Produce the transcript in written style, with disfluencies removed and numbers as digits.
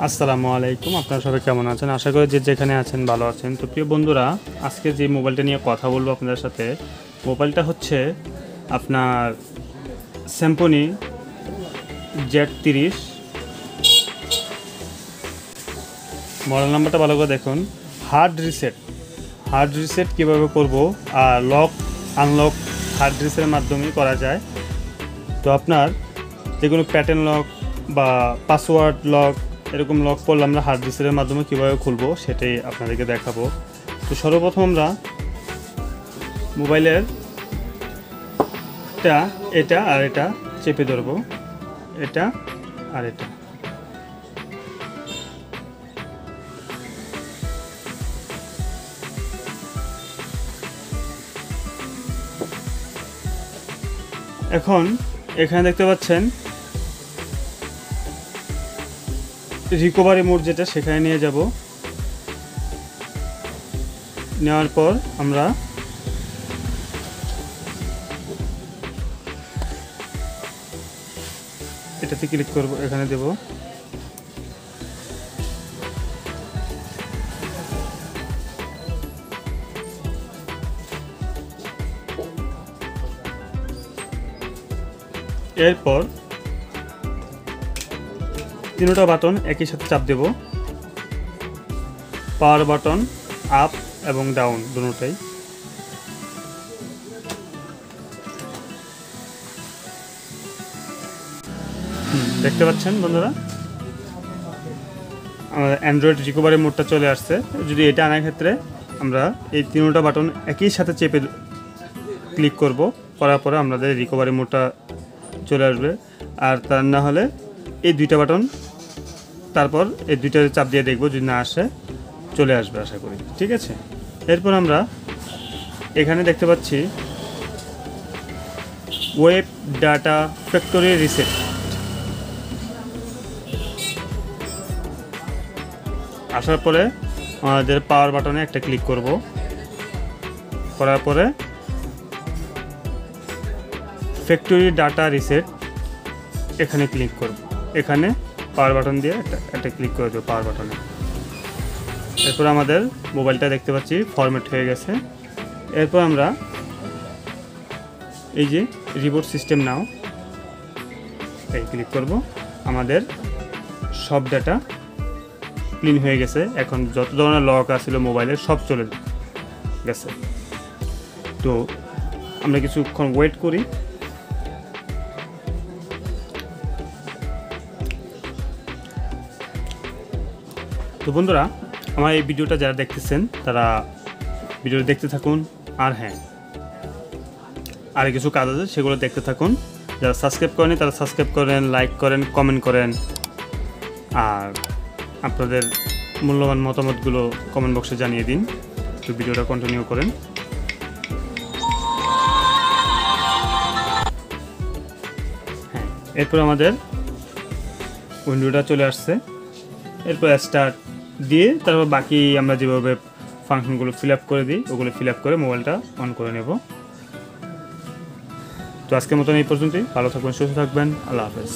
আসসালামু আলাইকুম, আপনারা সবাই কেমন আছেন? আশা করি যে যেখানে আছেন ভালো আছেন। তো প্রিয় বন্ধুরা, আজকে যে মোবাইলটা নিয়ে কথা বলবো আপনাদের সাথে, মোবাইলটা হচ্ছে আপনার Symphony Z30। মডেল নাম্বারটা ভালো করে দেখুন। হার্ড রিসেট কীভাবে করব আর লক আনলক হার্ড রিসেটের মাধ্যমে করা যায়। তো আপনার যে কোনো প্যাটার্ন লক বা পাসওয়ার্ড লক, এরকম লক করলে আমরা হার্ড রিসেটের মাধ্যমে কীভাবে খুলবো সেটাই আপনাদেরকে দেখাবো। তো সর্বপ্রথম আমরা মোবাইলের এটা আর এটা চেপে ধরবো, এটা আর এটা। এখন এখানে দেখতে পাচ্ছেন রিকভারি মোড, যেটা সেখানে নিয়ে যাব। নেওয়ার পর আমরা এটাতে ক্লিক করব, এখানে দেব। এরপর তিনটা বাটন একই সাথে চাপ দেব। পাওয়ার বাটন আপ এবং ডাউন দুটোটাই। দেখতে পাচ্ছেন বন্ধুরা, আমাদের অ্যান্ড্রয়েড রিকভারি মোডটা চলে আসছে। যদি এটা আনার ক্ষেত্রে আমরা এই তিনটা বাটন একই সাথে চেপে ক্লিক করব, করার পরে আমাদের রিকভারি মোডটা চলে আসবে। আর তার না হলে এই দুইটা বাটন, তারপর এই দুইটা চাপ দিয়ে দেখব, যদি না আসে চলে আসবে আশা করি। ঠিক আছে, এরপর আমরা এখানে দেখতে পাচ্ছি ওয়েব ডাটা ফ্যাক্টরি রিসেট। আসার পরে আমাদের পাওয়ার বাটনে একটা ক্লিক করব, করার পরে ফ্যাক্টরি ডাটা রিসেট এখানে ক্লিক করব। এখানে পাওয়ার বাটন দিয়ে একটা ক্লিক করে দেবো পাওয়ার বাটনে। এরপর আমাদের মোবাইলটা দেখতে পাচ্ছি ফরম্যাট হয়ে গেছে। এরপর আমরা এই যে রিবোট সিস্টেম নাও এই ক্লিক করব। আমাদের সব ডাটা ক্লিন হয়ে গেছে। এখন যত ধরনের লক আছিল মোবাইলের সব চলে গেছে। তো আমরা কিছুক্ষণ ওয়েট করি। তো বন্ধুরা, আমার এই ভিডিওটা যারা দেখতেছেন তারা ভিডিওটা দেখতে থাকুন। আর হ্যাঁ, আর কিছু কাজ আছে সেগুলো দেখতে থাকুন। যারা সাবস্ক্রাইব করেনি তারা সাবস্ক্রাইব করেন, লাইক করেন, কমেন্ট করেন। আর আপনাদের মূল্যবান মতামতগুলো কমেন্ট বক্সে জানিয়ে দিন। তো ভিডিওটা কন্টিনিউ করেন। হ্যাঁ, এরপর আমাদের উইন্ডোটা চলে আসছে। এরপর স্টার্ট দিয়ে তারপর বাকি আমরা যেভাবে ফাংশনগুলো ফিল আপ করে দিই ওগুলো ফিল আপ করে মোবাইলটা অন করে নেব। তো আজকের মতন এই পর্যন্তই। ভালো থাকবেন, সুস্থ থাকবেন। আল্লাহ হাফেজ।